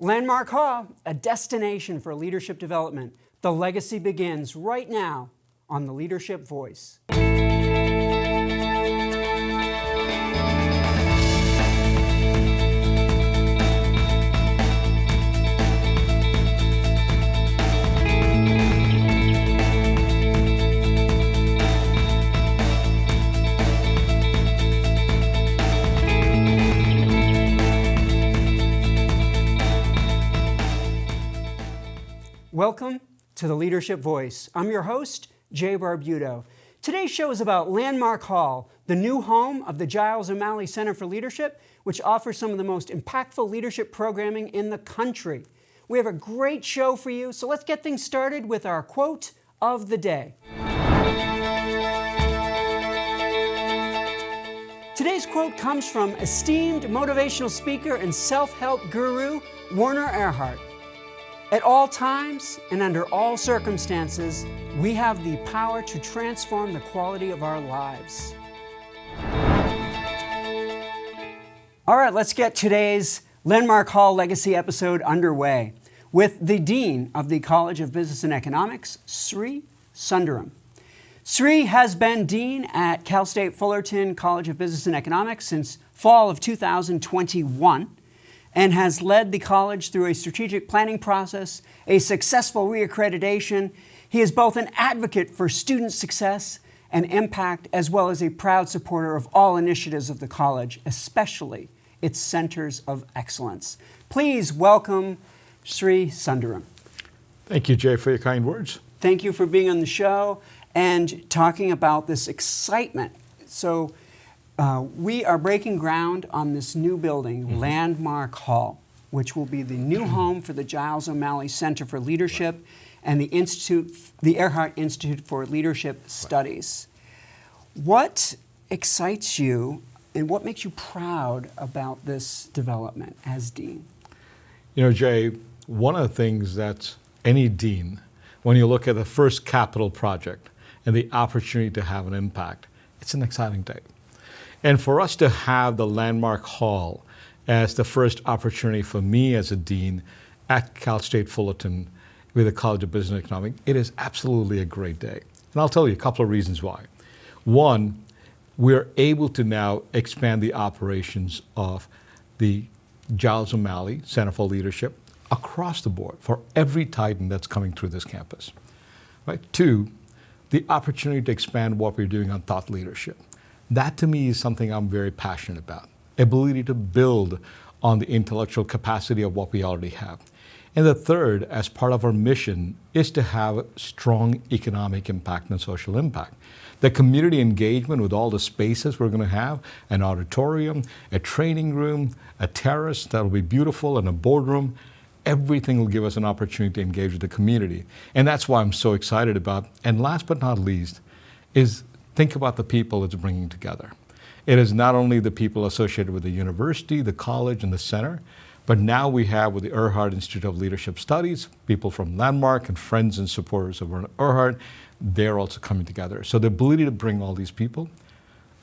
Landmark Hall, a destination for leadership development. The legacy begins right now on the Leadership Voice. Welcome to the Leadership Voice. I'm your host, Jay Barbuto. Today's show is about Landmark Hall, the new home of the Giles O'Malley Center for Leadership, which offers some of the most impactful leadership programming in the country. We have a great show for you, so let's get things started with our quote of the day. Today's quote comes from esteemed motivational speaker and self-help guru, Werner Erhard. At all times and under all circumstances, we have the power to transform the quality of our lives. All right, let's get today's Landmark Hall Legacy episode underway with the Dean of the College of Business and Economics, Sri Sundaram. Sri has been Dean at Cal State Fullerton College of Business and Economics since fall of 2021. And has led the college through a strategic planning process, a successful reaccreditation. He is both an advocate for student success and impact, as well as a proud supporter of all initiatives of the college, especially its centers of excellence. Please welcome Sri Sundaram. Thank you, Jay, for your kind words. Thank you for being on the show and talking about this excitement. So, we are breaking ground on this new building, Landmark Hall, which will be the new home for the Giles O'Malley Center for Leadership and the Erhard Institute for Leadership Studies. What excites you and what makes you proud about this development as Dean? You know, Jay, one of the things that any dean, when you look at the first capital project and the opportunity to have an impact, it's an exciting day. And for us to have the Landmark Hall as the first opportunity for me as a dean at Cal State Fullerton with the College of Business and Economics, it is absolutely a great day. And I'll tell you a couple of reasons why. One, we're able to now expand the operations of the Giles O'Malley Center for Leadership across the board for every Titan that's coming through this campus. Right? Two, the opportunity to expand what we're doing on thought leadership. That to me is something I'm very passionate about. Ability to build on the intellectual capacity of what we already have. And the third, as part of our mission, is to have strong economic impact and social impact. The community engagement with all the spaces we're going to have, an auditorium, a training room, a terrace that will be beautiful, and a boardroom, everything will give us an opportunity to engage with the community. And that's why I'm so excited about. And last but not least is think about the people it's bringing together. It is not only the people associated with the university, the college, and the center, but now we have with the Erhard Institute of Leadership Studies, people from Landmark and friends and supporters of Erhard, they're also coming together. So the ability to bring all these people,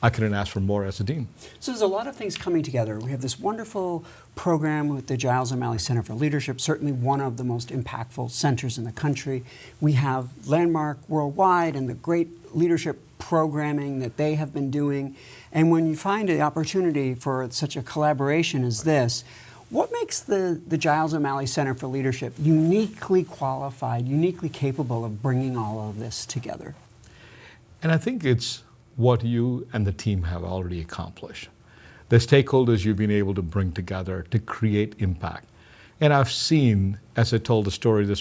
I couldn't ask for more as a dean. So there's a lot of things coming together. We have this wonderful program with the Giles O'Malley Center for Leadership, certainly one of the most impactful centers in the country. We have Landmark Worldwide and the great leadership programming that they have been doing. And when you find the opportunity for such a collaboration as this, what makes the Giles O'Malley Center for Leadership uniquely qualified, uniquely capable of bringing all of this together? And I think it's what you and the team have already accomplished. The stakeholders you've been able to bring together to create impact. And I've seen, as I told the story,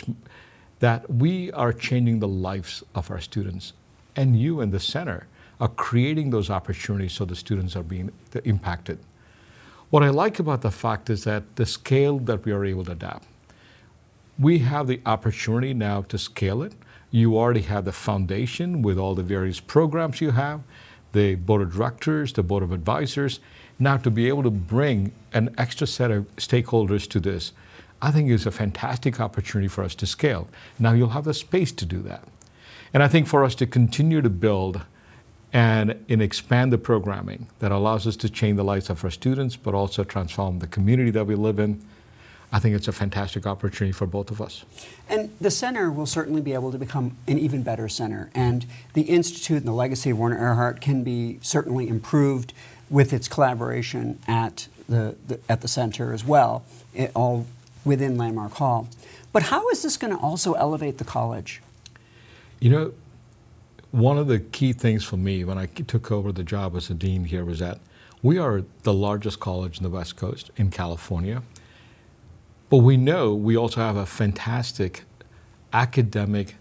that we are changing the lives of our students. And you and the center are creating those opportunities so the students are being impacted. What I like about the fact is that the scale that we are able to adapt. We have the opportunity now to scale it. You already have the foundation with all the various programs you have, the board of directors, the board of advisors. Now to be able to bring an extra set of stakeholders to this, I think is a fantastic opportunity for us to scale. Now you'll have the space to do that. And I think for us to continue to build and expand the programming that allows us to change the lives of our students, but also transform the community that we live in, I think it's a fantastic opportunity for both of us. And the center will certainly be able to become an even better center. And the Institute and the legacy of Werner Erhard can be certainly improved with its collaboration at the center as well, all within Landmark Hall. But how is this going to also elevate the college? You know, one of the key things for me when I took over the job as a dean here was that we are the largest college in the West Coast in California. But we know we also have a fantastic academic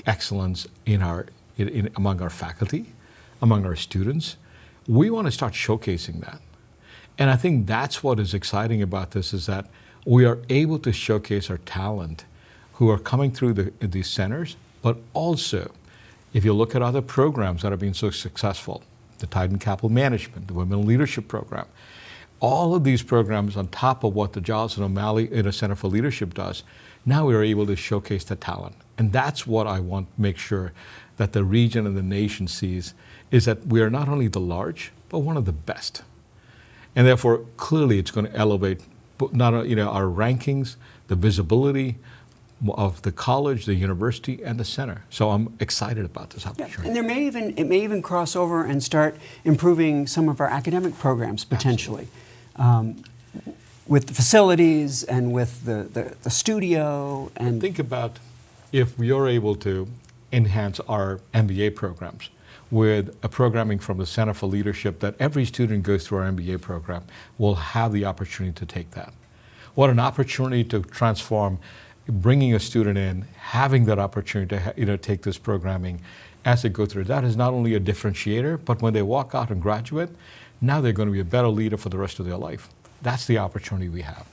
excellence among our faculty, among our students. We want to start showcasing that. And I think that's what is exciting about this, is that we are able to showcase our talent who are coming through these centers, but also, if you look at other programs that have been so successful, the Titan Capital Management, the Women in Leadership Program, all of these programs on top of what the Giles and O'Malley Center for Leadership does, now we are able to showcase the talent. And that's what I want to make sure that the region and the nation sees, is that we are not only the large, but one of the best. And therefore, clearly it's going to elevate not our rankings, the visibility of the college, the university, and the center. So I'm excited about this opportunity. Yeah. And it may even cross over and start improving some of our academic programs potentially. With the facilities and with the studio. And think about if you're able to enhance our MBA programs with a programming from the Center for Leadership, that every student goes through our MBA program will have the opportunity to take that. What an opportunity to transform, bringing a student in, having that opportunity to take this programming as they go through. That is not only a differentiator, but when they walk out and graduate, now they're going to be a better leader for the rest of their life. That's the opportunity we have.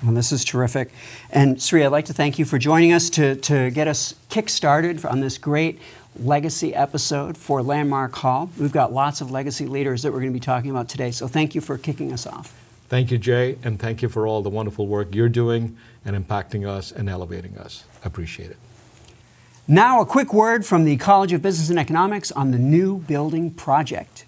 Well, this is terrific. And Sri, I'd like to thank you for joining us to get us kick-started on this great legacy episode for Landmark Hall. We've got lots of legacy leaders that we're going to be talking about today, so thank you for kicking us off. Thank you, Jay, and thank you for all the wonderful work you're doing and impacting us and elevating us. I appreciate it. Now, a quick word from the College of Business and Economics on the new building project.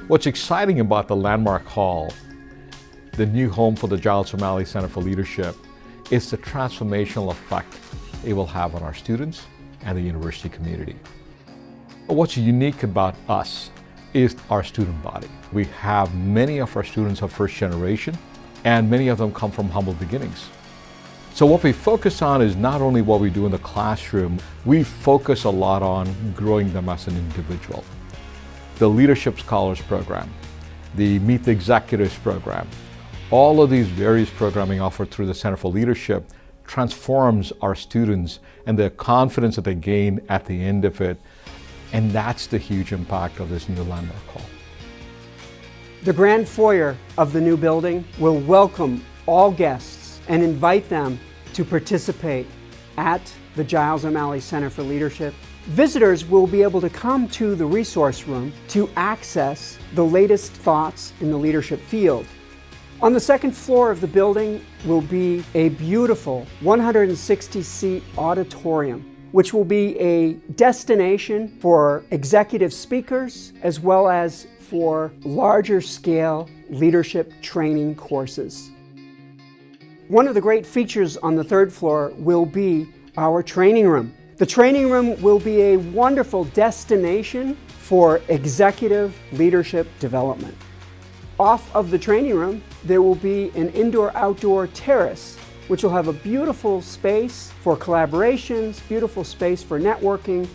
What's exciting about the Landmark Hall, the new home for the Giles O'Malley Center for Leadership, is the transformational effect it will have on our students and the university community. What's unique about us is our student body. We have many of our students are first generation, and many of them come from humble beginnings. So what we focus on is not only what we do in the classroom, we focus a lot on growing them as an individual. The Leadership Scholars Program, the Meet the Executives Program, all of these various programming offered through the Center for Leadership transforms our students and the confidence that they gain at the end of it. And that's the huge impact of this new Landmark Hall. The grand foyer of the new building will welcome all guests and invite them to participate at the Giles O'Malley Center for Leadership. Visitors will be able to come to the resource room to access the latest thoughts in the leadership field. On the second floor of the building will be a beautiful 160-seat auditorium, which will be a destination for executive speakers as well as for larger scale leadership training courses. One of the great features on the third floor will be our training room. The training room will be a wonderful destination for executive leadership development. Off of the training room, there will be an indoor-outdoor terrace, which will have a beautiful space for collaborations, beautiful space for networking.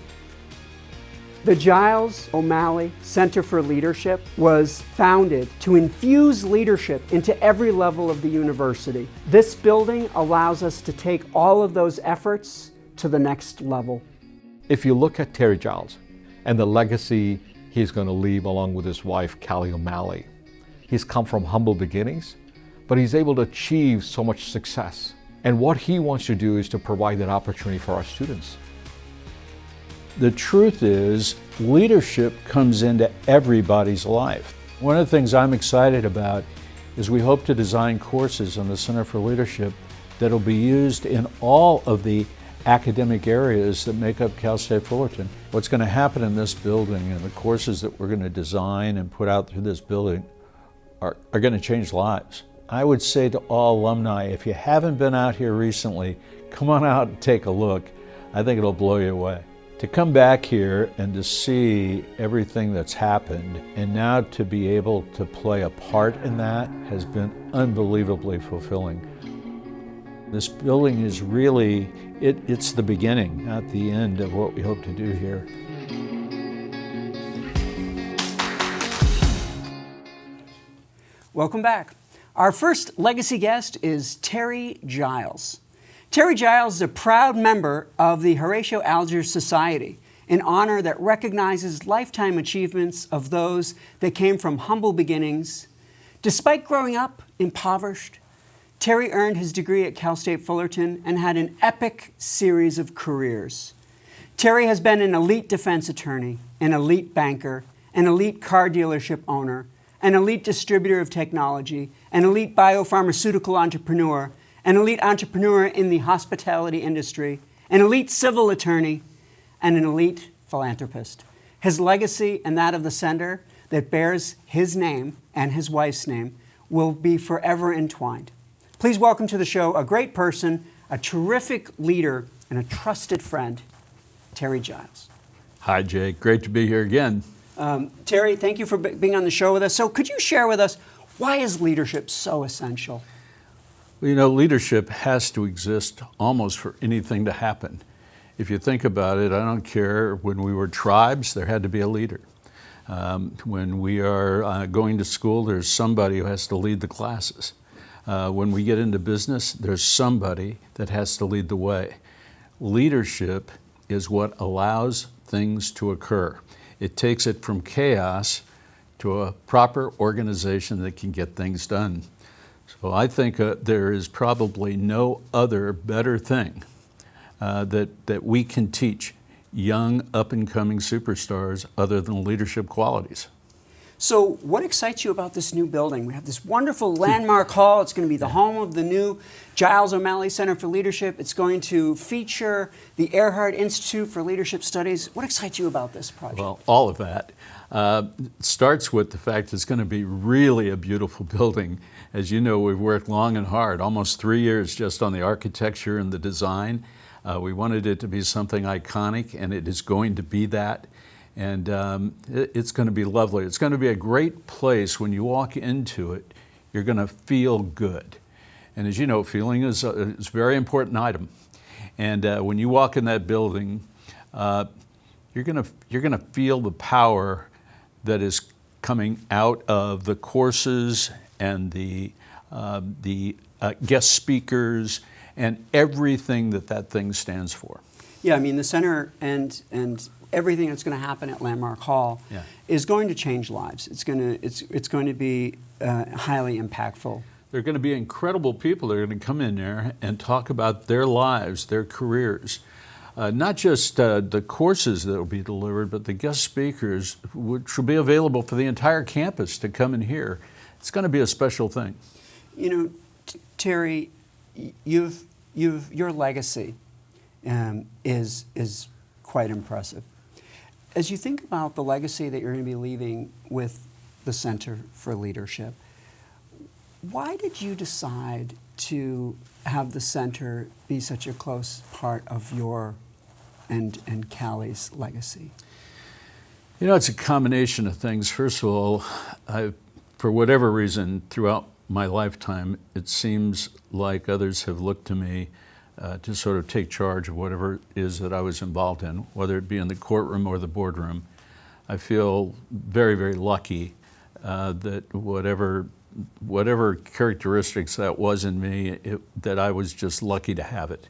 The Giles O'Malley Center for Leadership was founded to infuse leadership into every level of the university. This building allows us to take all of those efforts to the next level. If you look at Terry Giles and the legacy he's going to leave along with his wife, Callie O'Malley, he's come from humble beginnings, but he's able to achieve so much success. And what he wants to do is to provide that opportunity for our students. The truth is, leadership comes into everybody's life. One of the things I'm excited about is we hope to design courses on the Center for Leadership that'll be used in all of the academic areas that make up Cal State Fullerton. What's going to happen in this building and the courses that we're going to design and put out through this building are going to change lives. I would say to all alumni, if you haven't been out here recently, come on out and take a look. I think it'll blow you away. To come back here and to see everything that's happened and now to be able to play a part in that has been unbelievably fulfilling. This building is really, it's the beginning, not the end of what we hope to do here. Welcome back. Our first legacy guest is Terry Giles. Terry Giles is a proud member of the Horatio Alger Society, an honor that recognizes lifetime achievements of those that came from humble beginnings. Despite growing up impoverished, Terry earned his degree at Cal State Fullerton and had an epic series of careers. Terry has been an elite defense attorney, an elite banker, an elite car dealership owner, an elite distributor of technology, an elite biopharmaceutical entrepreneur, an elite entrepreneur in the hospitality industry, an elite civil attorney, and an elite philanthropist. His legacy and that of the center that bears his name and his wife's name will be forever entwined. Please welcome to the show a great person, a terrific leader, and a trusted friend, Terry Giles. Hi, Jay. Great to be here again. Terry, thank you for being on the show with us. So could you share with us, why is leadership so essential? Well, you know, leadership has to exist almost for anything to happen. If you think about it, I don't care, when we were tribes, there had to be a leader. When we are going to school, there's somebody who has to lead the classes. When we get into business, there's somebody that has to lead the way. Leadership is what allows things to occur. It takes it from chaos to a proper organization that can get things done. So I think there is probably no other better thing that we can teach young up-and-coming superstars other than leadership qualities. So what excites you about this new building? We have this wonderful landmark hall. It's going to be the home of the new Giles O'Malley Center for Leadership. It's going to feature the Earhart Institute for Leadership Studies. What excites you about this project? Well, all of that. Starts with the fact it's going to be really a beautiful building. As you know, we've worked long and hard, almost 3 years just on the architecture and the design. We wanted it to be something iconic, and it is going to be that. And it's going to be lovely. It's going to be a great place. When you walk into it, you're going to feel good. And as you know, feeling is a very important item. And when you walk in that building, you're going to feel the power that is coming out of the courses and the guest speakers and everything that thing stands for. Yeah, I mean, the center and everything that's going to happen at Landmark Hall is going to change lives. It's going to be highly impactful. There are going to be incredible people that are going to come in there and talk about their lives, their careers. Not just the courses that will be delivered, but the guest speakers, which will be available for the entire campus to come and hear. It's going to be a special thing. You know, Terry, your legacy is quite impressive. As you think about the legacy that you're going to be leaving with the Center for Leadership, why did you decide to have the center be such a close part of your and Callie's legacy? You know, it's a combination of things. First of all, for whatever reason, throughout my lifetime, it seems like others have looked to me to sort of take charge of whatever it is that I was involved in, whether it be in the courtroom or the boardroom. I feel very, very lucky that whatever characteristics that was in me, that I was just lucky to have it.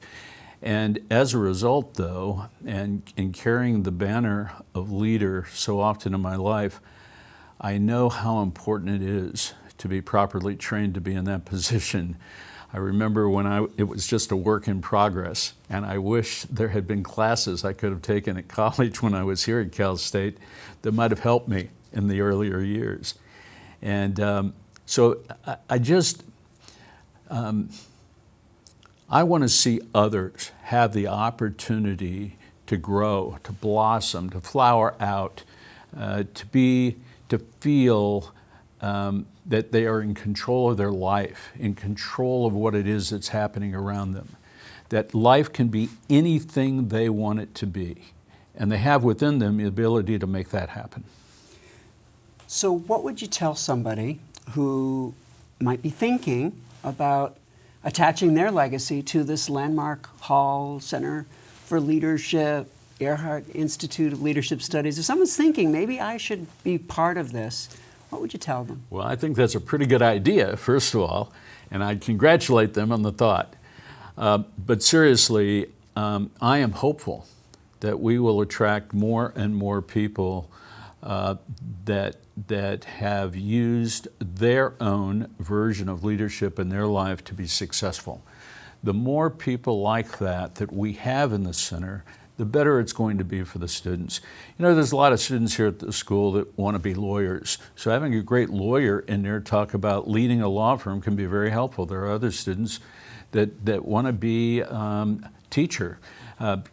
And as a result, though, and in carrying the banner of leader so often in my life, I know how important it is to be properly trained to be in that position. I remember when it was just a work in progress, and I wish there had been classes I could have taken at college when I was here at Cal State that might have helped me in the earlier years. And so I want to see others have the opportunity to grow, to blossom, to flower out, to feel that they are in control of their life, in control of what it is that's happening around them. That life can be anything they want it to be. And they have within them the ability to make that happen. So what would you tell somebody who might be thinking about attaching their legacy to this landmark Hall Center for Leadership, Earhart Institute of Leadership Studies? If someone's thinking, maybe I should be part of this, what would you tell them? Well, I think that's a pretty good idea, first of all, and I'd congratulate them on the thought. But seriously, I am hopeful that we will attract more and more people that have used their own version of leadership in their life to be successful. The more people like that we have in the center, the better it's going to be for the students. You know, there's a lot of students here at the school that want to be lawyers. So having a great lawyer in there talk about leading a law firm can be very helpful. There are other students that want to be teacher.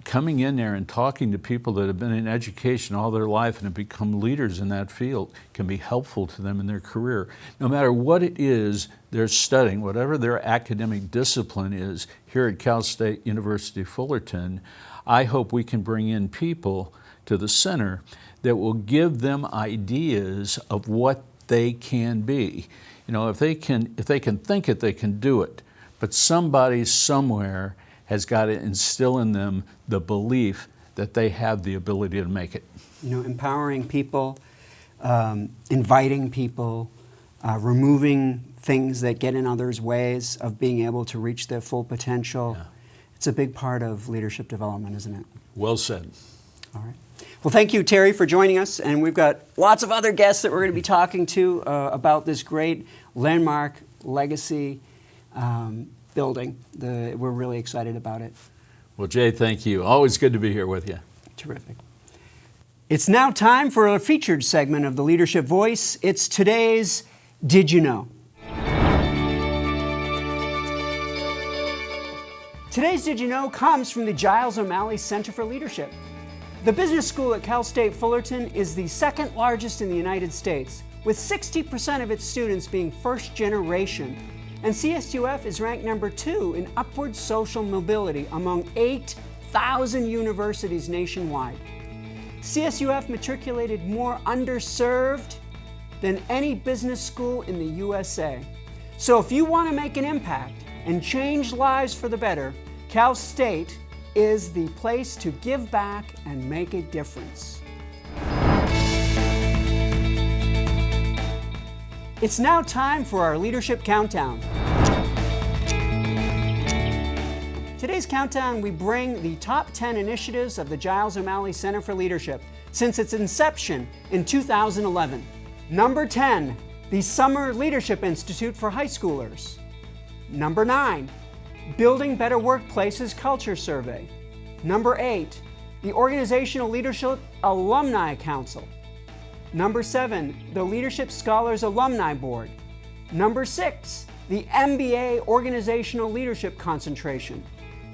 Coming in there and talking to people that have been in education all their life and have become leaders in that field can be helpful to them in their career. No matter what it is they're studying, whatever their academic discipline is, here at Cal State University Fullerton, I hope we can bring in people to the center that will give them ideas of what they can be. You know, if they can think it, they can do it. But somebody somewhere has got to instill in them the belief that they have the ability to make it. You know, empowering people, inviting people, removing things that get in others' ways of being able to reach their full potential. Yeah. It's a big part of leadership development, isn't it? Well said. All right. Well, thank you, Terry, for joining us. And we've got lots of other guests that we're going to be talking to about this great landmark legacy building. We're really excited about it. Well, Jay, thank you. Always good to be here with you. Terrific. It's now time for a featured segment of the Leadership Voice. It's today's Did You Know? Today's Did You Know comes from the Giles O'Malley Center for Leadership. The business school at Cal State Fullerton is the second largest in the United States, with 60% of its students being first generation. And CSUF is ranked number 2 in upward social mobility among 8,000 universities nationwide. CSUF matriculated more underserved than any business school in the USA. So if you want to make an impact and change lives for the better, Cal State is the place to give back and make a difference. It's now time for our Leadership Countdown. Today's countdown, we bring the top 10 initiatives of the Giles O'Malley Center for Leadership since its inception in 2011. Number 10, the Summer Leadership Institute for high schoolers. Number 9, Building Better Workplaces Culture Survey. Number 8, the Organizational Leadership Alumni Council. Number 7, the Leadership Scholars Alumni Board. Number 6, the MBA Organizational Leadership Concentration.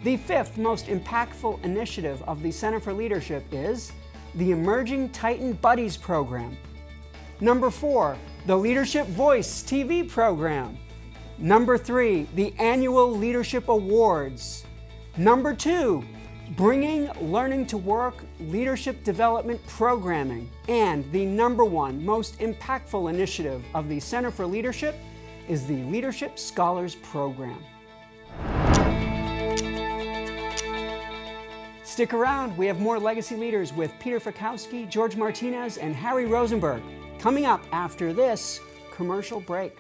The 5th most impactful initiative of the Center for Leadership is the Emerging Titan Buddies Program. Number 4, the Leadership Voice TV program. Number 3, the Annual Leadership Awards. Number 2, bringing learning to work leadership development programming. And the number 1 most impactful initiative of the Center for Leadership is the Leadership Scholars Program. Stick around, we have more legacy leaders with Peter Fikowski, George Martinez, and Harry Rosenberg coming up after this commercial break.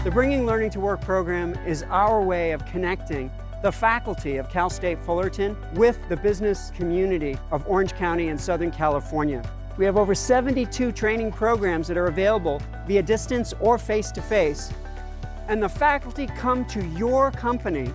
The Bringing Learning to Work program is our way of connecting the faculty of Cal State Fullerton with the business community of Orange County and Southern California. We have over 72 training programs that are available via distance or face-to-face. And the faculty come to your company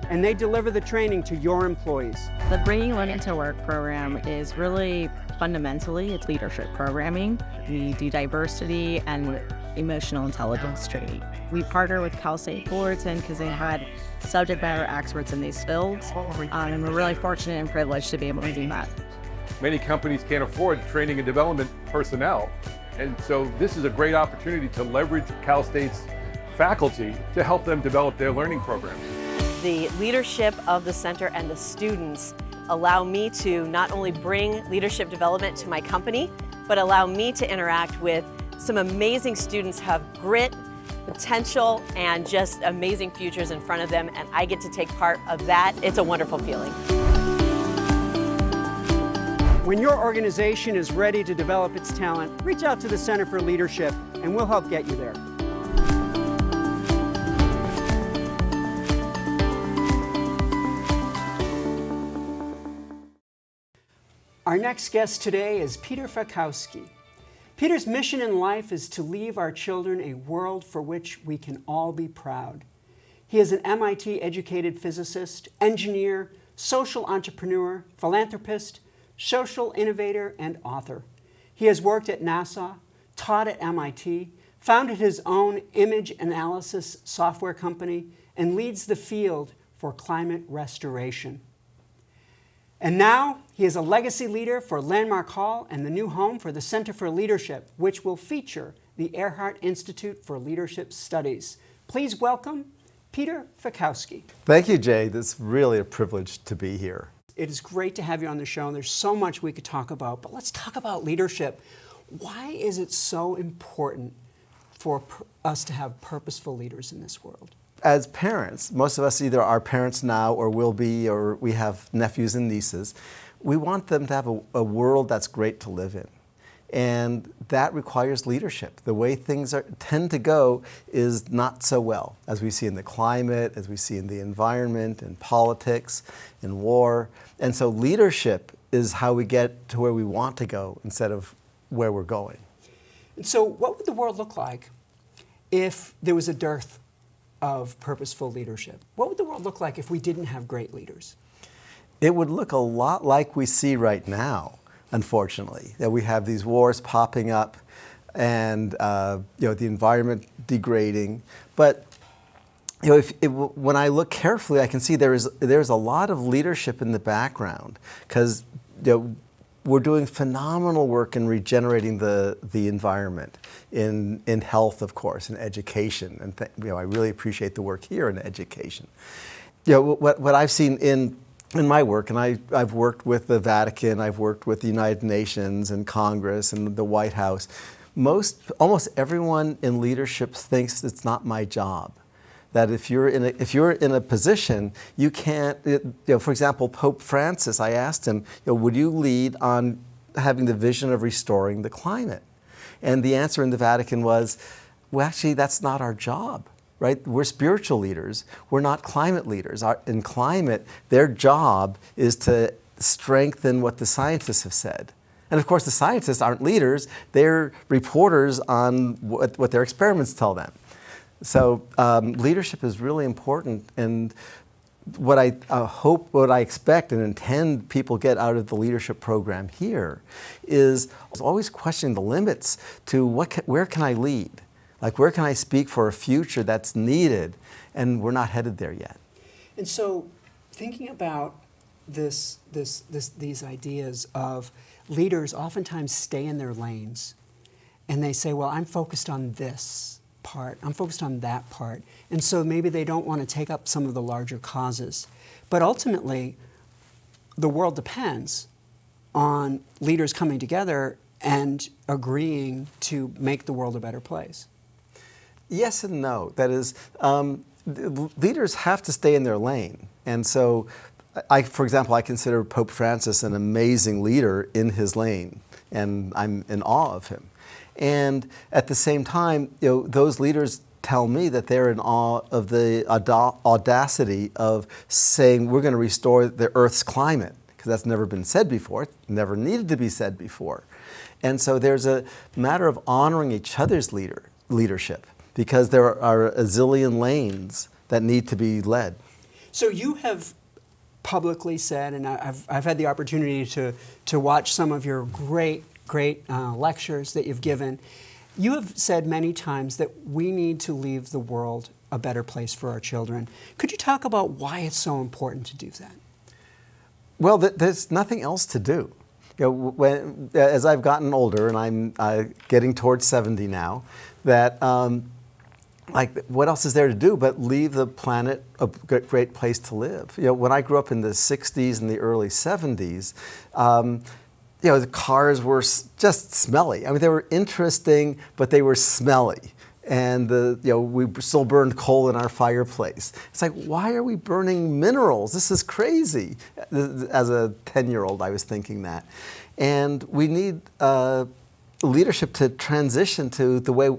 and they deliver the training to your employees. The Bringing Learning to Work program is really fundamentally, it's leadership programming. We do diversity and emotional intelligence training. We partner with Cal State Fullerton because they had subject matter experts in these fields, and we're really fortunate and privileged to be able to do that. Many companies can't afford training and development personnel, and so this is a great opportunity to leverage Cal State's faculty to help them develop their learning programs. The leadership of the center and the students allow me to not only bring leadership development to my company, but allow me to interact with some amazing students who have grit, potential, and just amazing futures in front of them, and I get to take part of that. It's a wonderful feeling. When your organization is ready to develop its talent, reach out to the Center for Leadership and we'll help get you there. Our next guest today is Peter Fakowski. Peter's mission in life is to leave our children a world for which we can all be proud. He is an MIT-educated physicist, engineer, social entrepreneur, philanthropist, social innovator, and author. He has worked at NASA, taught at MIT, founded his own image analysis software company, and leads the field for climate restoration. And now he is a legacy leader for Landmark Hall and the new home for the Center for Leadership, which will feature the Earhart Institute for Leadership Studies. Please welcome Peter Fakowski. Thank you, Jay. It's really a privilege to be here. It is great to have you on the show, and there's so much we could talk about, but let's talk about leadership. Why is it so important for us to have purposeful leaders in this world? As parents, most of us either are parents now or will be, or we have nephews and nieces. We want them to have a world that's great to live in. And that requires leadership. The way things tend to go is not so well, as we see in the climate, as we see in the environment, in politics, in war. And so leadership is how we get to where we want to go instead of where we're going. And so what would the world look like if there was a dearth of purposeful leadership? What would the world look like if we didn't have great leaders? It would look a lot like we see right now, unfortunately, that we have these wars popping up and the environment degrading. But when I look carefully, I can see there's a lot of leadership in the background, because we're doing phenomenal work in regenerating the environment, in health, of course, in education, and I really appreciate the work here in education. What I've seen in my work, and I've worked with the Vatican, I've worked with the United Nations and Congress and the White House. Almost everyone in leadership thinks it's not my job. That if you're in a position, you can't. For example, Pope Francis, I asked him, would you lead on having the vision of restoring the climate? And the answer in the Vatican was, well, actually, that's not our job. Right? We're spiritual leaders. We're not climate leaders. In climate, their job is to strengthen what the scientists have said. And of course, the scientists aren't leaders. They're reporters on what their experiments tell them. So leadership is really important. And what I hope, what I expect and intend people get out of the leadership program here is always questioning the limits to where can I lead? Like, where can I speak for a future that's needed? And we're not headed there yet. And so, thinking about these ideas of leaders oftentimes stay in their lanes, and they say, well, I'm focused on this part, I'm focused on that part. And so maybe they don't want to take up some of the larger causes. But ultimately, the world depends on leaders coming together and agreeing to make the world a better place. Yes and no. That is, leaders have to stay in their lane. And so, for example, I consider Pope Francis an amazing leader in his lane, and I'm in awe of him. And at the same time, those leaders tell me that they're in awe of the audacity of saying we're going to restore the Earth's climate, because that's never been said before, it never needed to be said before. And so there's a matter of honoring each other's leadership, because there are a zillion lanes that need to be led. So you have publicly said, and I've had the opportunity to watch some of your great lectures that you've given, You have said many times that we need to leave the world a better place for our children. Could you talk about why it's so important to do that? Well, there's nothing else to do. As I've gotten older, and I'm getting towards 70 now, that what else is there to do but leave the planet a great place to live? When I grew up in the 60s and the early 70s, the cars were just smelly. I mean, they were interesting, but they were smelly. And we still burned coal in our fireplace. It's like, why are we burning minerals? This is crazy. As a 10-year-old, I was thinking that. And we need leadership to transition to the way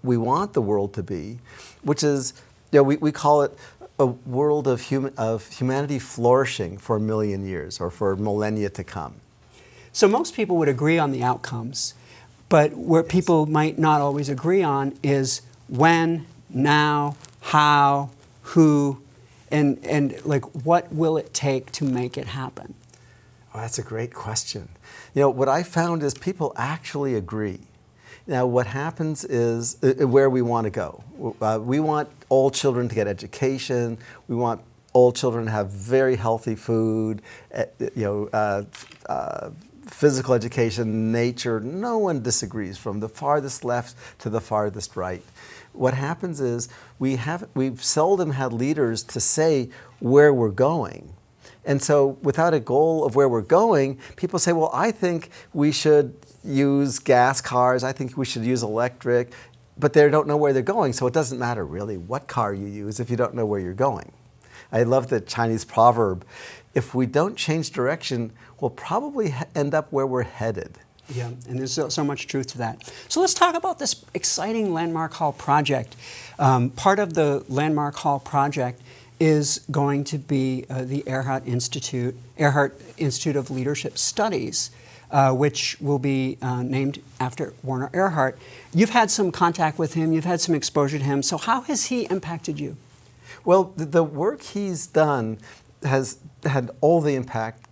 we want the world to be, which is, we call it a world of humanity flourishing for a million years or for millennia to come. So most people would agree on the outcomes, but where people might not always agree on is when, now, how, who, and like what will it take to make it happen? Oh, that's a great question. What I found is people actually agree. Now, what happens is where we want to go. We want all children to get education. We want all children to have very healthy food, physical education, nature. No one disagrees from the farthest left to the farthest right. What happens is we've seldom had leaders to say where we're going. And so without a goal of where we're going, people say, well, I think we should use gas cars, I think we should use electric, but they don't know where they're going, so it doesn't matter really what car you use if you don't know where you're going. I love the Chinese proverb, if we don't change direction, we'll probably end up where we're headed. Yeah, and there's so much truth to that. So let's talk about this exciting Landmark Hall project. Part of the Landmark Hall project is going to be the Earhart Institute of Leadership Studies, which will be named after Werner Earhart. You've had some contact with him, you've had some exposure to him, so how has he impacted you? Well, the work he's done has had all the impact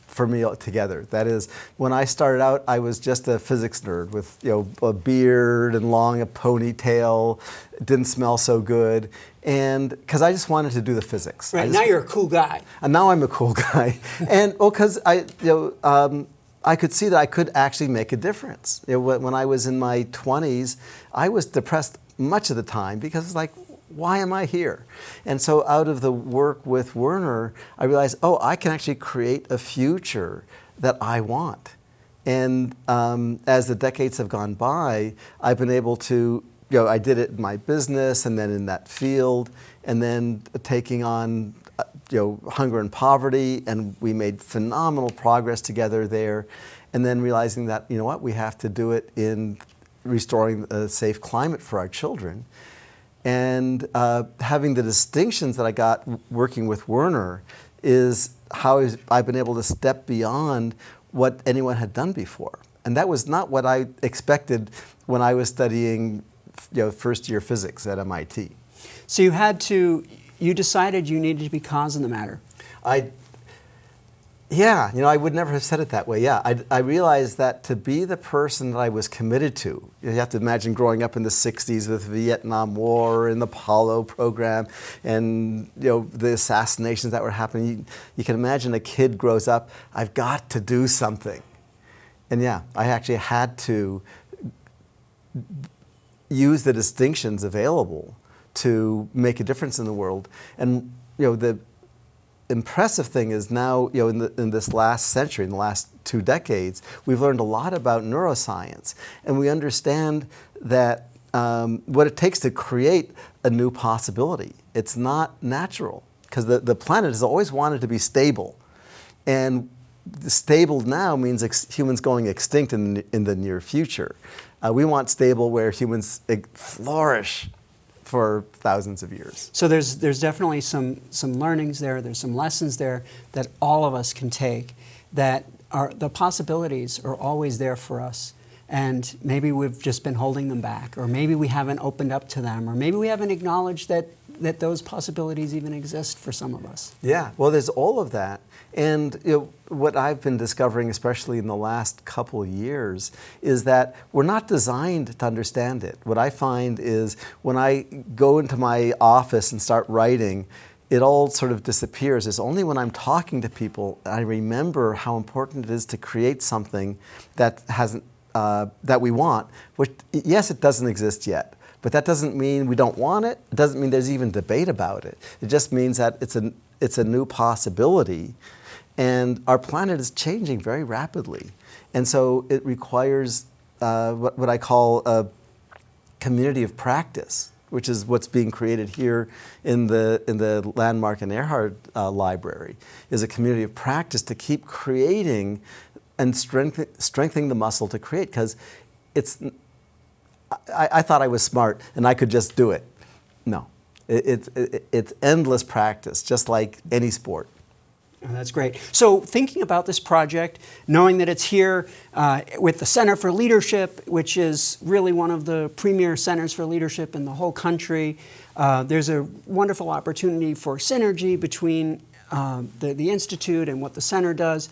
for me together. That is, when I started out, I was just a physics nerd with a beard and a ponytail. It didn't smell so good, and because I just wanted to do the physics. Right, now you're a cool guy. And now I'm a cool guy, and because I could see that I could actually make a difference. When I was in my 20s, I was depressed much of the time because it's like, why am I here? And so out of the work with Werner, I realized, I can actually create a future that I want. And as the decades have gone by, I've been able to, I did it in my business and then in that field, and then taking on hunger and poverty, and we made phenomenal progress together there. And then realizing that, we have to do it in restoring a safe climate for our children. And having the distinctions that I got working with Werner is how I've been able to step beyond what anyone had done before. And that was not what I expected when I was studying first year physics at MIT. So you decided you needed to be cause in the matter. Yeah, I would never have said it that way. Yeah, I realized that to be the person that I was committed to, you have to imagine growing up in the 60s with the Vietnam War and the Apollo program and the assassinations that were happening. You can imagine a kid grows up, I've got to do something. And yeah, I actually had to use the distinctions available to make a difference in the world. And the impressive thing is now, in this last century, in the last 2 decades, we've learned a lot about neuroscience, and we understand that what it takes to create a new possibility. It's not natural, because the planet has always wanted to be stable, and stable now means humans going extinct in the near future. We want stable where humans flourish for thousands of years. So there's definitely some learnings there, there's some lessons there that all of us can take, that the possibilities are always there for us, and maybe we've just been holding them back, or maybe we haven't opened up to them, or maybe we haven't acknowledged that that those possibilities even exist for some of us. Yeah, well, there's all of that. And what I've been discovering, especially in the last couple of years, is that we're not designed to understand it. What I find is when I go into my office and start writing, it all sort of disappears. It's only when I'm talking to people I remember how important it is to create something that hasn't that we want. Which, yes, it doesn't exist yet, but that doesn't mean we don't want it. It doesn't mean there's even debate about it. It just means that it's a new possibility, and our planet is changing very rapidly, and so it requires what I call a community of practice, which is what's being created here in the Landmark and Earhart Library, is a community of practice to keep creating and strengthening the muscle to create, because I thought I was smart and I could just do it. No, it's endless practice, just like any sport. Oh, that's great. So thinking about this project, knowing that it's here with the Center for Leadership, which is really one of the premier centers for leadership in the whole country, there's a wonderful opportunity for synergy between the Institute and what the center does.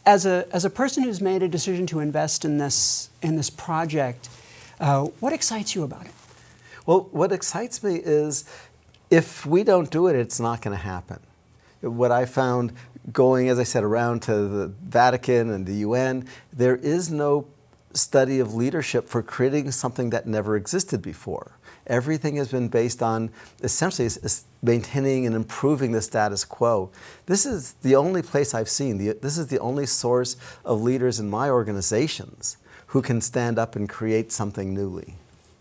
As a person who's made a decision to invest in this project, what excites you about it? Well, what excites me is if we don't do it, it's not going to happen. What I found going, as I said, around to the Vatican and the UN, there is no study of leadership for creating something that never existed before. Everything has been based on essentially maintaining and improving the status quo. This is the only place I've seen, this is the only source of leaders in my organizations who can stand up and create something newly.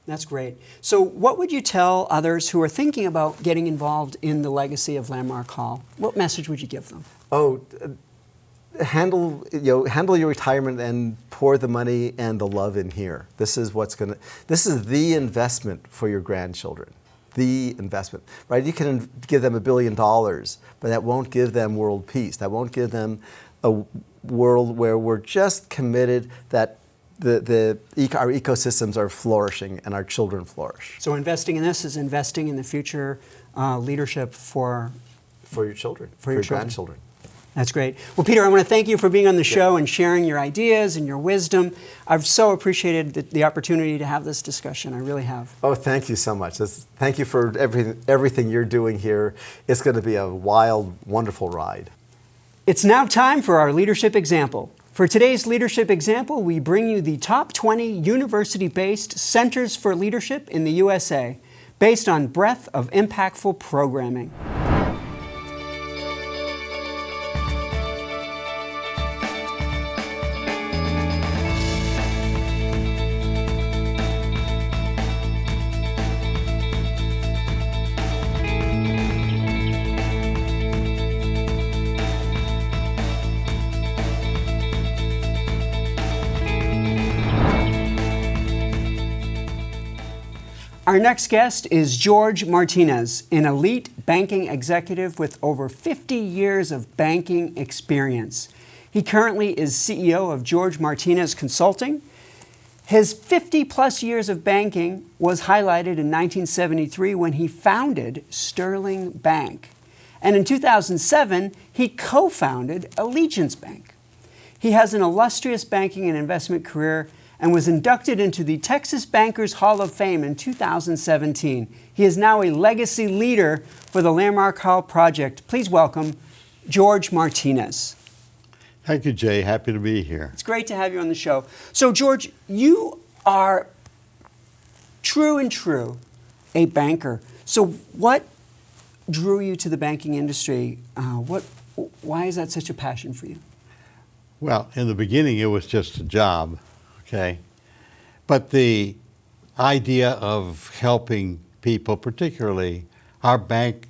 That's great. So what would you tell others who are thinking about getting involved in the legacy of Landmark Hall? What message would you give them? Oh, handle your retirement and pour the money and the love in here. This is the investment for your grandchildren. The investment, right? You can give them $1 billion, but that won't give them world peace. That won't give them a world where we're just committed that our ecosystems are flourishing and our children flourish. So investing in this is investing in the future leadership for your children, for your grandchildren. That's great. Well, Peter, I want to thank you for being on the show and sharing your ideas and your wisdom. I've so appreciated the opportunity to have this discussion. I really have. Oh, thank you so much. Thank you for everything you're doing here. It's going to be a wild, wonderful ride. It's now time for our leadership example. For today's leadership example, we bring you the top 20 university-based centers for leadership in the USA, based on breadth of impactful programming. Our next guest is George Martinez, an elite banking executive with over 50 years of banking experience. He currently is CEO of George Martinez Consulting. His 50-plus years of banking was highlighted in 1973 when he founded Sterling Bank. And in 2007, he co-founded Allegiance Bank. He has an illustrious banking and investment career and was inducted into the Texas Bankers Hall of Fame in 2017. He is now a legacy leader for the Landmark Hall Project. Please welcome George Martinez. Thank you, Jay. Happy to be here. It's great to have you on the show. So, George, you are true a banker. So what drew you to the banking industry? Why is that such a passion for you? Well, in the beginning, it was just a job. Okay, but the idea of helping people, particularly our bank,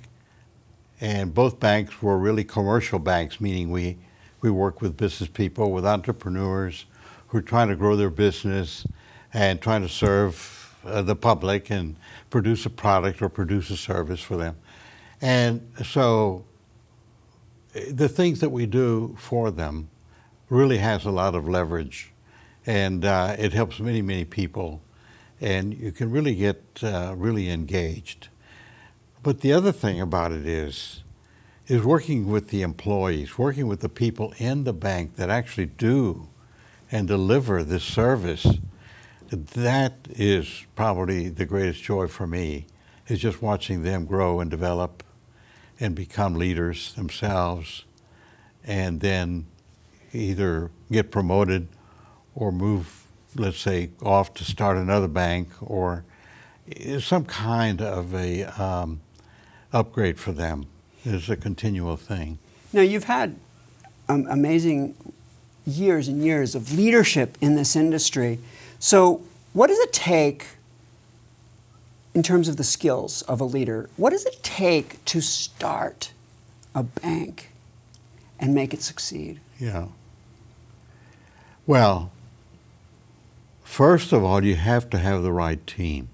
and both banks were really commercial banks, meaning we work with business people, with entrepreneurs who are trying to grow their business and trying to serve the public and produce a product or produce a service for them. And so the things that we do for them really has a lot of leverage. And it helps many people, and you can really get really engaged. But the other thing about it is working with the employees, working with the people in the bank that actually do and deliver this service. That is probably the greatest joy for me, is just watching them grow and develop and become leaders themselves, and then either get promoted or move, let's say, off to start another bank, or some kind of a upgrade for them. It's a continual thing. Now, you've had amazing years and years of leadership in this industry. So what does it take in terms of the skills of a leader? What does it take to start a bank and make it succeed? Yeah. Well, first of all, you have to have the right team.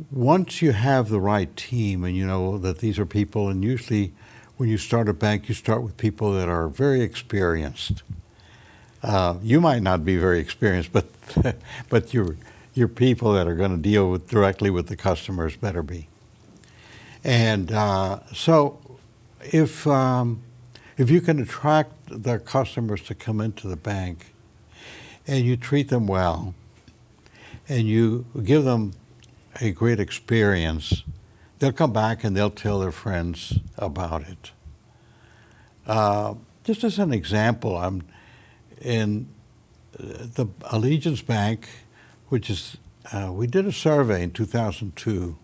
Once you have the right team and you know that these are people, and usually when you start a bank, you start with people that are very experienced. You might not be very experienced, but your people that are going to deal directly with the customers better be. And so if you can attract the customers to come into the bank and you treat them well and you give them a great experience, they'll come back and they'll tell their friends about it. Just as an example, I'm in the Allegiance Bank, which is, we did a survey in 2002,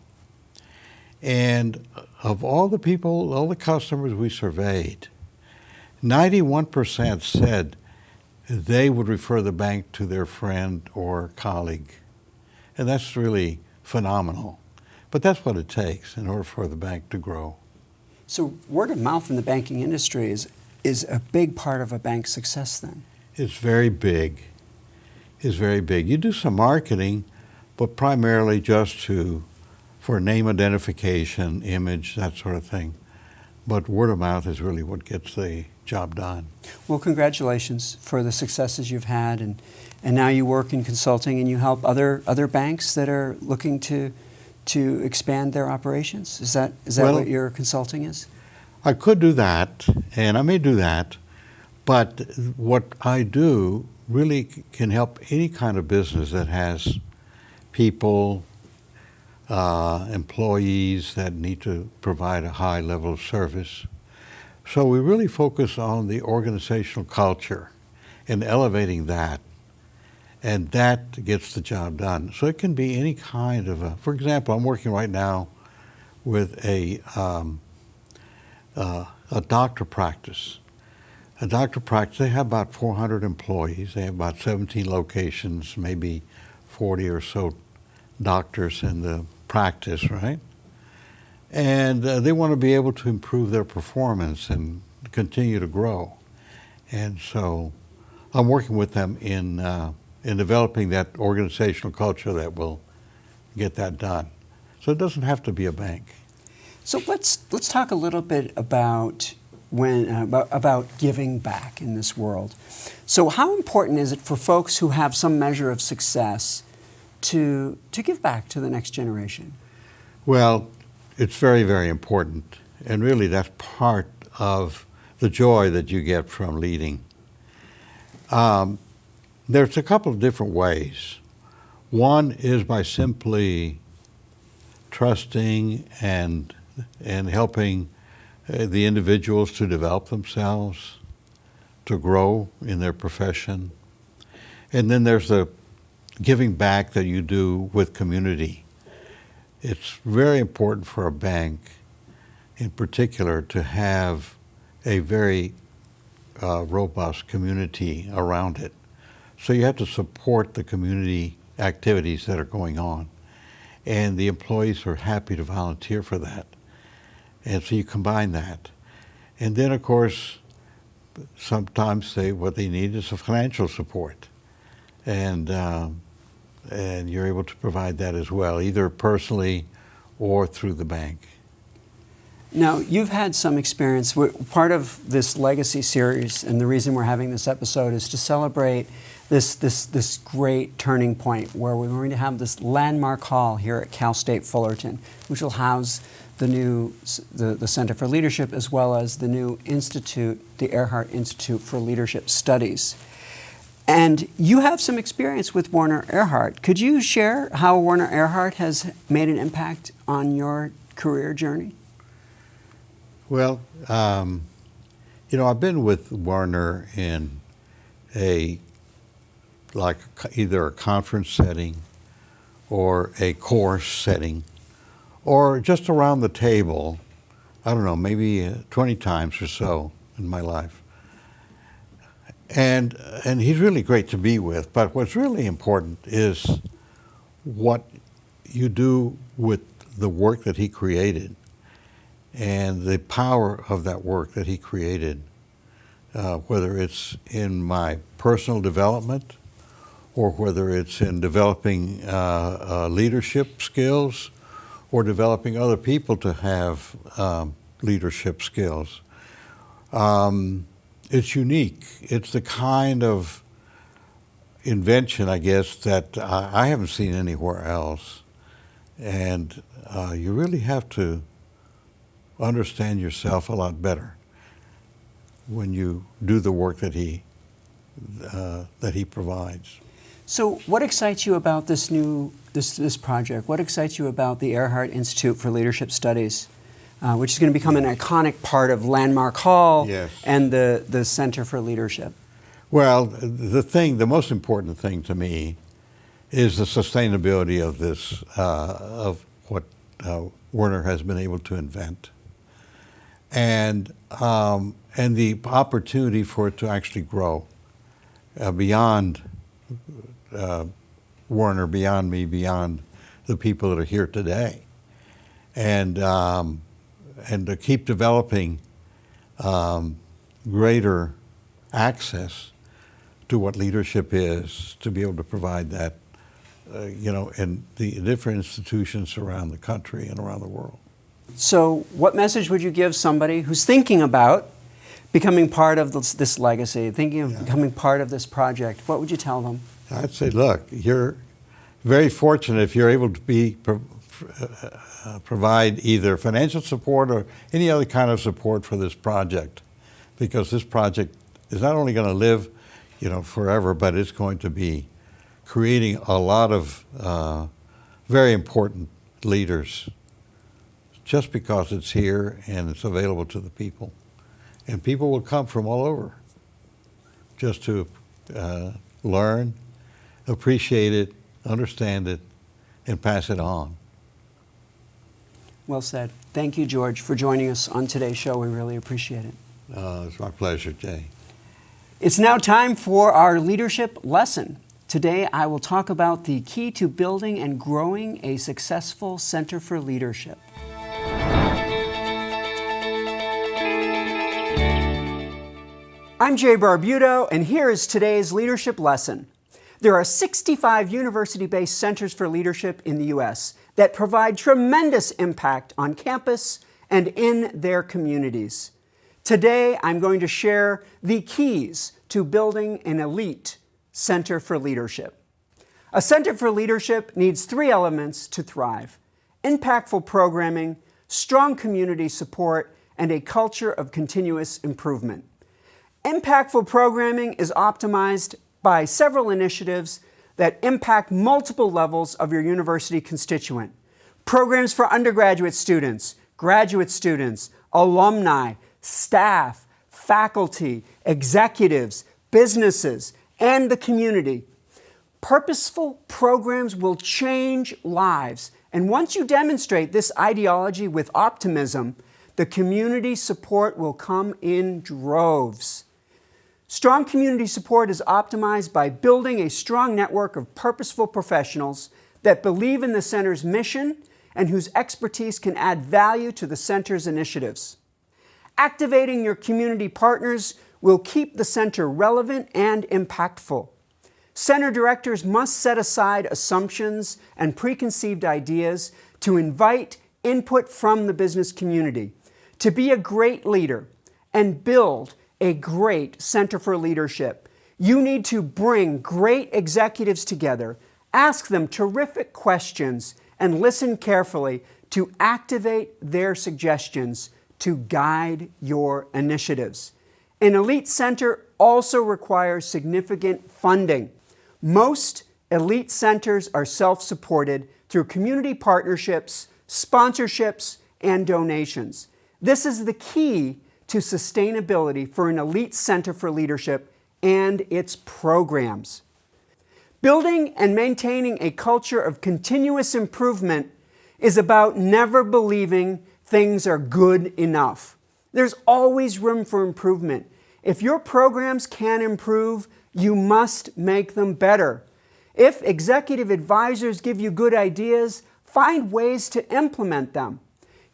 and of all the people, all the customers we surveyed, 91% said they would refer the bank to their friend or colleague. And that's really phenomenal. But that's what it takes in order for the bank to grow. So word of mouth in the banking industry is a big part of a bank's success then? It's very big. It's very big. You do some marketing, but primarily just for name identification, image, that sort of thing. But word of mouth is really what gets the job done. Well, congratulations for the successes you've had, and now you work in consulting and you help other banks that are looking to expand their operations. Is that what your consulting is? I could do that, and I may do that, but what I do really can help any kind of business that has people, employees that need to provide a high level of service. So we really focus on the organizational culture and elevating that, and that gets the job done. So it can be any kind of for example, I'm working right now with a doctor practice. A doctor practice, they have about 400 employees. They have about 17 locations, maybe 40 or so doctors in the practice, right? And they want to be able to improve their performance and continue to grow. And so I'm working with them in developing that organizational culture that will get that done. So it doesn't have to be a bank. So let's talk a little bit about about giving back in this world. So how important is it for folks who have some measure of success to give back to the next generation? Well, it's very, very important. And really that's part of the joy that you get from leading. There's a couple of different ways. One is by simply trusting and helping the individuals to develop themselves, to grow in their profession. And then there's the giving back that you do with community. It's very important for a bank in particular to have a very robust community around it. So you have to support the community activities that are going on. And the employees are happy to volunteer for that. And so you combine that. And then, of course, sometimes what they need is a financial support. And you're able to provide that as well, either personally or through the bank. Now, you've had some experience. Part of this legacy series, and the reason we're having this episode, is to celebrate this great turning point where we're going to have this landmark hall here at Cal State Fullerton, which will house the Center for Leadership, as well as the new institute, the Earhart Institute for Leadership Studies. And you have some experience with Werner Earhart. Could you share how Werner Earhart has made an impact on your career journey? Well, I've been with Werner in either a conference setting or a course setting, or just around the table, I don't know, maybe 20 times or so in my life. And he's really great to be with. But what's really important is what you do with the work that he created and the power of that work that he created, whether it's in my personal development or whether it's in developing leadership skills or developing other people to have leadership skills. It's unique. It's the kind of invention, I guess, that I haven't seen anywhere else. And you really have to understand yourself a lot better when you do the work that he provides. So what excites you about this project? What excites you about the Earhart Institute for Leadership Studies, which is going to become an iconic part of Landmark Hall and the Center for Leadership? Well, the most important thing to me is the sustainability of this, of what Werner has been able to invent, and the opportunity for it to actually grow beyond Werner, beyond me, beyond the people that are here today, and to keep developing greater access to what leadership is, to be able to provide that, in the different institutions around the country and around the world. So what message would you give somebody who's thinking about becoming part of this legacy, thinking of becoming part of this project? What would you tell them? I'd say, look, you're very fortunate if you're able to provide either financial support or any other kind of support for this project, because this project is not only going to live, forever, but it's going to be creating a lot of very important leaders just because it's here and it's available to the people. And people will come from all over just to learn, appreciate it, understand it, and pass it on. Well said. Thank you, George, for joining us on today's show. We really appreciate it. It's my pleasure, Jay. It's now time for our leadership lesson. Today, I will talk about the key to building and growing a successful Center for Leadership. I'm Jay Barbuto, and here is today's leadership lesson. There are 65 university-based centers for leadership in the U.S. that provide tremendous impact on campus and in their communities. Today, I'm going to share the keys to building an elite Center for Leadership. A Center for Leadership needs 3 elements to thrive: impactful programming, strong community support, and a culture of continuous improvement. Impactful programming is optimized by several initiatives that impact multiple levels of your university constituent. Programs for undergraduate students, graduate students, alumni, staff, faculty, executives, businesses, and the community. Purposeful programs will change lives, and once you demonstrate this ideology with optimism, the community support will come in droves. Strong community support is optimized by building a strong network of purposeful professionals that believe in the center's mission and whose expertise can add value to the center's initiatives. Activating your community partners will keep the center relevant and impactful. Center directors must set aside assumptions and preconceived ideas to invite input from the business community, to be a great leader and build a great Center for Leadership. You need to bring great executives together, ask them terrific questions, and listen carefully to activate their suggestions to guide your initiatives. An elite center also requires significant funding. Most elite centers are self-supported through community partnerships, sponsorships, and donations. This is the key to sustainability for an elite center for leadership and its programs. Building and maintaining a culture of continuous improvement is about never believing things are good enough. There's always room for improvement. If your programs can improve, you must make them better. If executive advisors give you good ideas, find ways to implement them.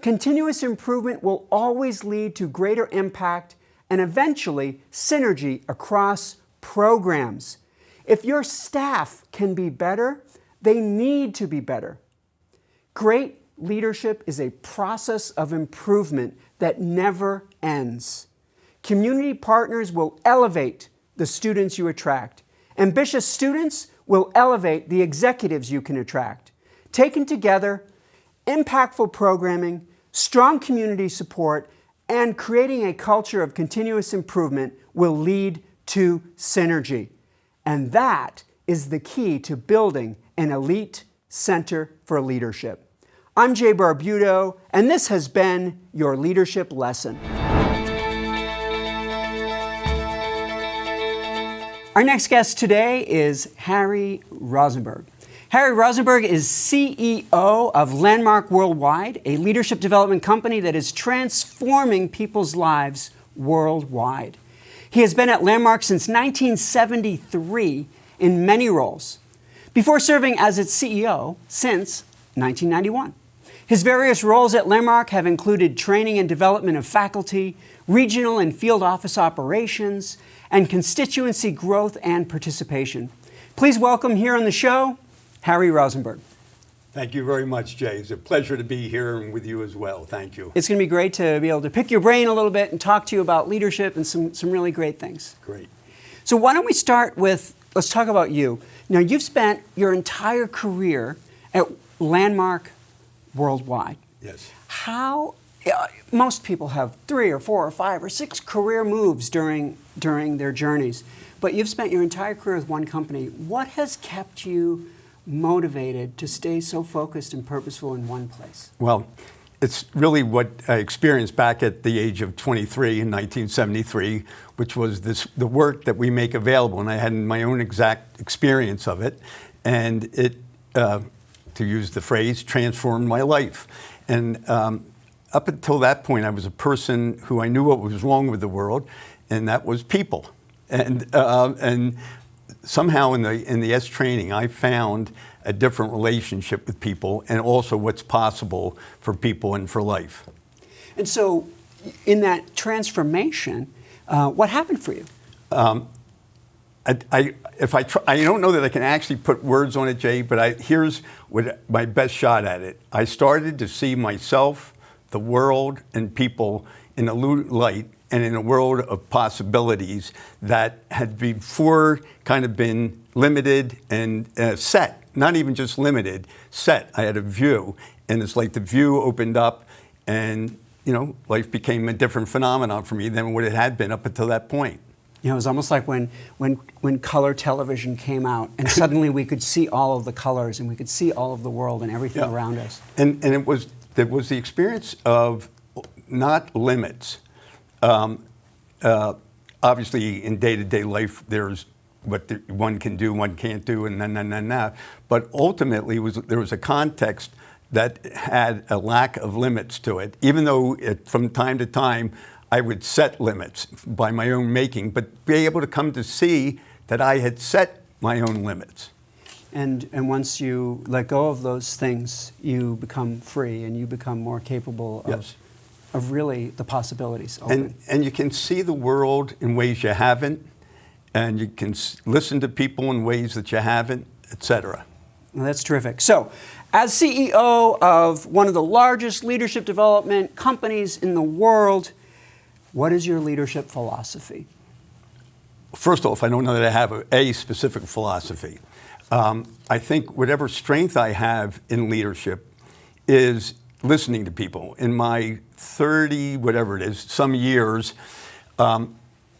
Continuous improvement will always lead to greater impact and eventually synergy across programs. If your staff can be better, they need to be better. Great leadership is a process of improvement that never ends. Community partners will elevate the students you attract. Ambitious students will elevate the executives you can attract. Taken together, impactful programming, strong community support, and creating a culture of continuous improvement will lead to synergy. And that is the key to building an elite center for leadership. I'm Jay Barbuto, and this has been your Leadership Lesson. Our next guest today is Harry Rosenberg. Harry Rosenberg is CEO of Landmark Worldwide, a leadership development company that is transforming people's lives worldwide. He has been at Landmark since 1973 in many roles, before serving as its CEO since 1991. His various roles at Landmark have included training and development of faculty, regional and field office operations, and constituency growth and participation. Please welcome here on the show, Harry Rosenberg. Thank you very much, Jay. It's a pleasure to be here and with you as well. Thank you. It's going to be great to be able to pick your brain a little bit and talk to you about leadership and some really great things. Great. So why don't we start with, let's talk about you. Now, you've spent your entire career at Landmark Worldwide. Yes. Most people have 3 or 4 or 5 or 6 career moves during their journeys, but you've spent your entire career with one company. What has kept you motivated to stay so focused and purposeful in one place? Well, it's really what I experienced back at the age of 23 in 1973, which was the work that we make available, and I had my own exact experience of it, and it, to use the phrase, transformed my life. And up until that point, I was a person who I knew what was wrong with the world, and that was people. And somehow in the S training, I found a different relationship with people and also what's possible for people and for life. And so in that transformation, what happened for you? I don't know that I can actually put words on it, Jay, but here's my best shot at it. I started to see myself, the world, and people in a new light and in a world of possibilities that had before kind of been limited and set. Not even just limited, set. I had a view, and it's like the view opened up, and life became a different phenomenon for me than what it had been up until that point. It was almost like when color television came out, and suddenly we could see all of the colors, and we could see all of the world and everything around us. And it was the experience of not limits. Obviously, in day-to-day life, there's what one can do, one can't do, and then. But ultimately, there was a context that had a lack of limits to it, even though from time to time I would set limits by my own making, but be able to come to see that I had set my own limits. And once you let go of those things, you become free and you become more capable of really the possibilities. And you can see the world in ways you haven't, and you can listen to people in ways that you haven't, etc. Well, that's terrific. So, as CEO of one of the largest leadership development companies in the world, what is your leadership philosophy? first off, I don't know that I have a specific philosophy. I think whatever strength I have in leadership is listening to people. In my 30, whatever it is, some years, the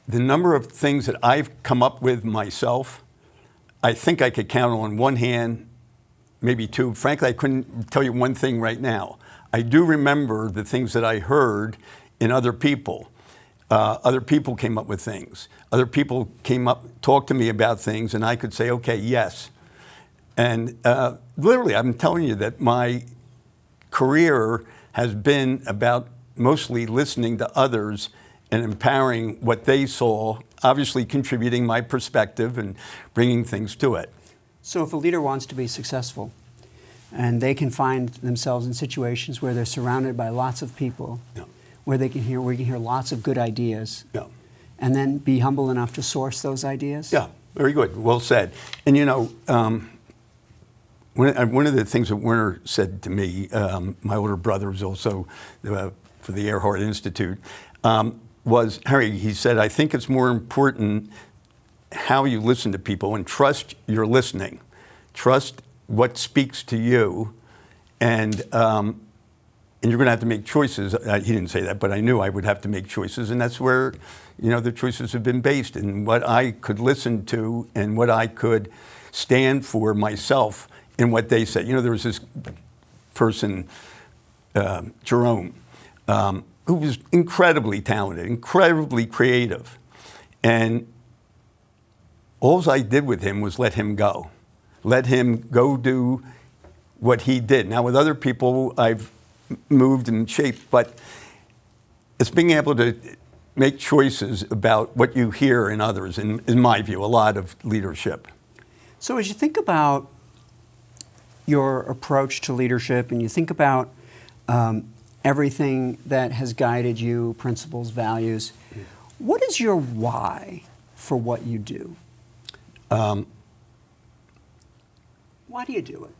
number of things that I've come up with myself, I think I could count on one hand, maybe two. Frankly, I couldn't tell you one thing right now. I do remember the things that I heard in other people. Other people came up with things. Other people came up, talked to me about things, and I could say, okay, yes. And literally, I'm telling you that my career has been about mostly listening to others and empowering what they saw, obviously contributing my perspective and bringing things to it. So if a leader wants to be successful and they can find themselves in situations where they're surrounded by lots of people, Yeah. where we can hear lots of good ideas, Yeah. and then be humble enough to source those ideas? Yeah, very good. Well said. And you know, one of the things that Werner said to me, my older brother was also for the Earhart Institute, was, Harry, he said, I think it's more important how you listen to people and trust your listening. Trust what speaks to you, and you're going to have to make choices. He didn't say that, but I knew I would have to make choices, and that's where, you know, the choices have been based in what I could listen to and what I could stand for myself in what they said. You know, there was this person, Jerome, who was incredibly talented, incredibly creative, and all I did with him was let him go. Let him go do what he did. Now, with other people, I've moved and shaped, but it's being able to make choices about what you hear in others, in my view, a lot of leadership. So as you think about your approach to leadership and you think about everything that has guided you, principles, values, what is your why for what you do? Why do you do it?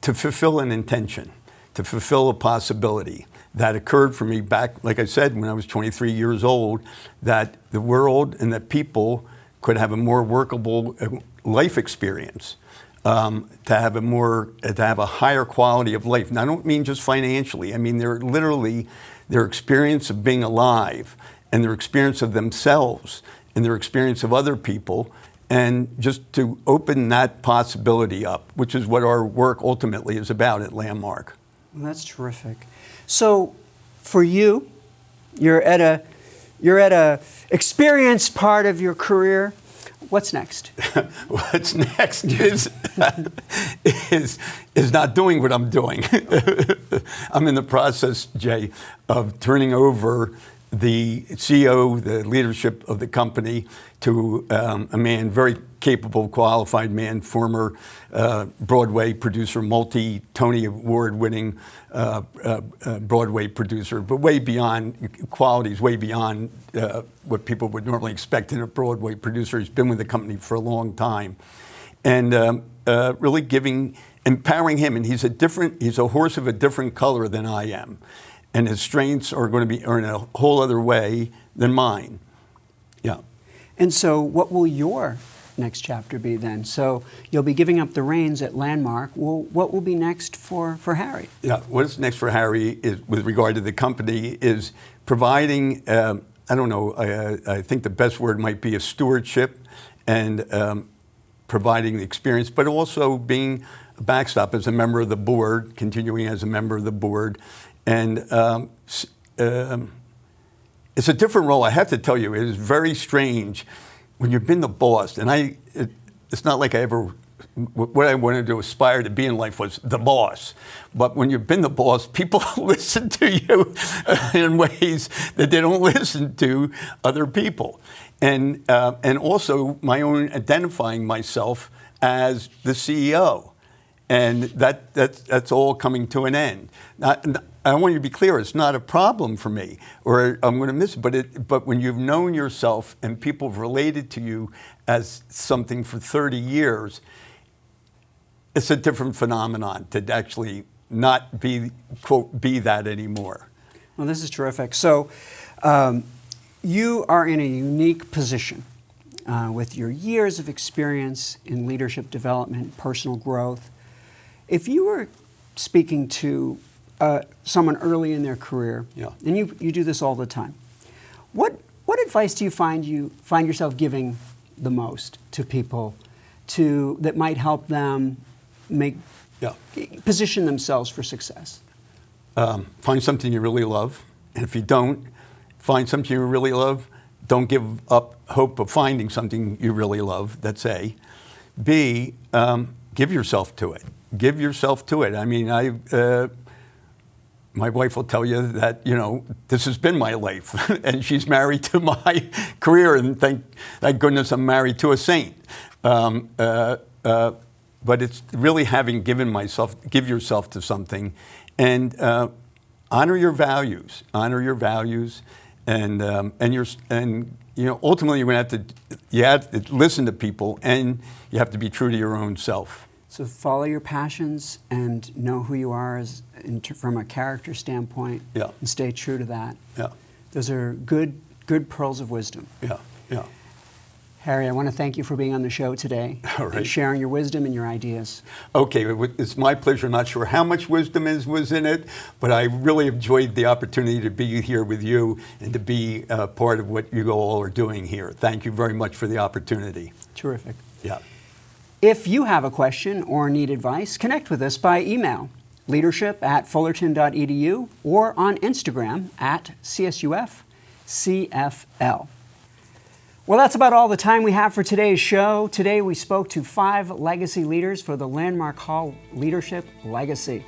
To fulfill an intention, to fulfill a possibility that occurred for me back, like I said, when I was 23 years old, that the world and that people could have a more workable life experience, to have a higher quality of life. And I don't mean just financially. I mean, they're literally their experience of being alive and their experience of themselves and their experience of other people, and just to open that possibility up, which is what our work ultimately is about at Landmark. Well, that's terrific. So for you, you're at a experienced part of your career. What's next? What's next is not doing what I'm doing. I'm in the process, Jay, of turning over the CEO, the leadership of the company, to a man, very capable, qualified man, former Broadway producer, multi-Tony Award-winning Broadway producer, but way beyond qualities, way beyond what people would normally expect in a Broadway producer. He's been with the company for a long time, and really empowering him. And he's a horse of a different color than I am, and his strengths are in a whole other way than mine. Yeah. And so what will your next chapter be then? So you'll be giving up the reins at Landmark. Well, what will be next for Harry? Yeah, what's next for Harry is, with regard to the company, is providing, I think the best word might be a stewardship, and providing the experience, but also being a backstop as a member of the board, continuing as a member of the board. And it's a different role. I have to tell you, it is very strange when you've been the boss. And it's not like what I wanted to aspire to be in life was the boss. But when you've been the boss, people listen to you in ways that they don't listen to other people. And also my own identifying myself as the CEO. And that's all coming to an end. I want you to be clear, it's not a problem for me, or I'm going to miss it, but when you've known yourself and people have related to you as something for 30 years, it's a different phenomenon to actually not be, quote, be that anymore. Well, this is terrific. So you are in a unique position with your years of experience in leadership development, personal growth. If you were speaking to someone early in their career, Yeah. and you do this all the time, what advice do you find yourself giving the most to people that might help them position themselves for success? Find something you really love, and if you don't find something you really love, don't give up hope of finding something you really love. That's A. B, give yourself to it. Give yourself to it. I mean, my wife will tell you that, this has been my life, and she's married to my career, and thank goodness I'm married to a saint. But it's really give yourself to something, and honor your values, and ultimately you have to listen to people, and you have to be true to your own self. So follow your passions and know who you are from a character standpoint, Yeah. and stay true to that. Yeah. Those are good pearls of wisdom. Yeah. Yeah. Harry, I want to thank you for being on the show today All right. and sharing your wisdom and your ideas. Okay, it's my pleasure. Not sure how much wisdom was in it, but I really enjoyed the opportunity to be here with you and to be part of what you all are doing here. Thank you very much for the opportunity. Terrific. Yeah. If you have a question or need advice, connect with us by email, leadership@fullerton.edu, or on Instagram @CSUF_CFL. Well, that's about all the time we have for today's show. Today we spoke to 5 legacy leaders for the Landmark Hall Leadership Legacy.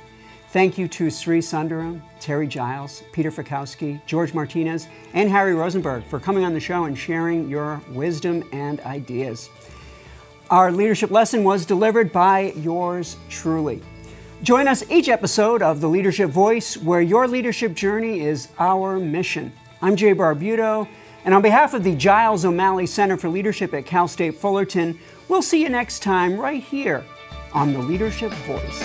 Thank you to Sri Sundaram, Terry Giles, Peter Fikowski, George Martinez, and Harry Rosenberg for coming on the show and sharing your wisdom and ideas. Our leadership lesson was delivered by yours truly. Join us each episode of The Leadership Voice, where your leadership journey is our mission. I'm Jay Barbuto, and on behalf of the Giles O'Malley Center for Leadership at Cal State Fullerton, we'll see you next time right here on The Leadership Voice.